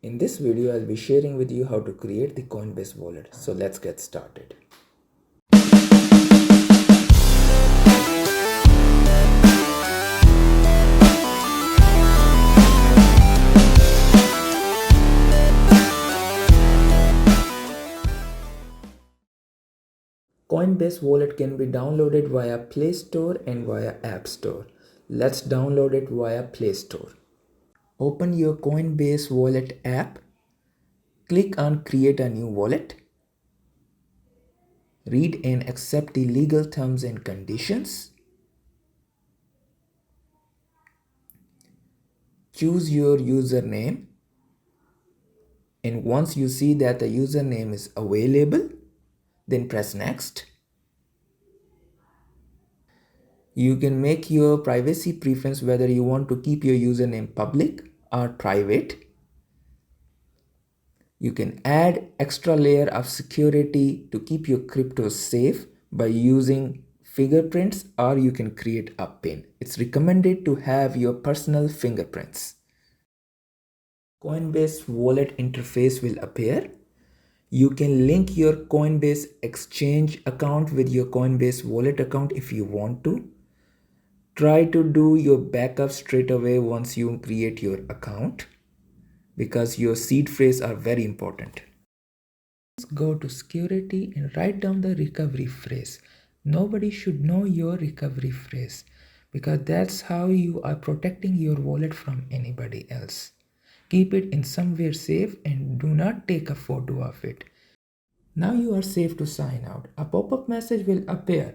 In this video, I'll be sharing with you how to create the Coinbase wallet. So let's get started. Coinbase Wallet can be downloaded via Play Store and via App Store. Let's download it via Play Store. Open your Coinbase Wallet app. Click on Create a new wallet. Read and accept the legal terms and conditions. Choose your username. And once you see that the username is available, then press next. You can make your privacy preference whether you want to keep your username public or private. You can add extra layer of security to keep your crypto safe by using fingerprints, or you can create a PIN. It's recommended to have your personal fingerprints. Coinbase wallet interface will appear. You can link your Coinbase exchange account with your Coinbase wallet account if you want to. Try to do your backup straight away once you create your account, because your seed phrase are very important. Go to security and write down the recovery phrase. Nobody should know your recovery phrase, because that's how you are protecting your wallet from anybody else. Keep it in somewhere safe and do not take a photo of it. Now you are safe to sign out. A pop-up message will appear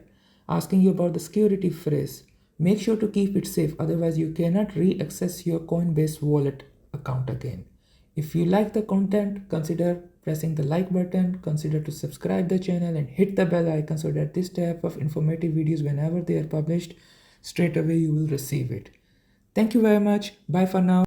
asking you about the security phrase. Make sure to keep it safe, otherwise you cannot re-access your Coinbase wallet account again. If you like the content, consider pressing the like button, consider to subscribe the channel and hit the bell icon so that this type of informative videos, whenever they are published, straight away you will receive it. Thank you very much. Bye for now.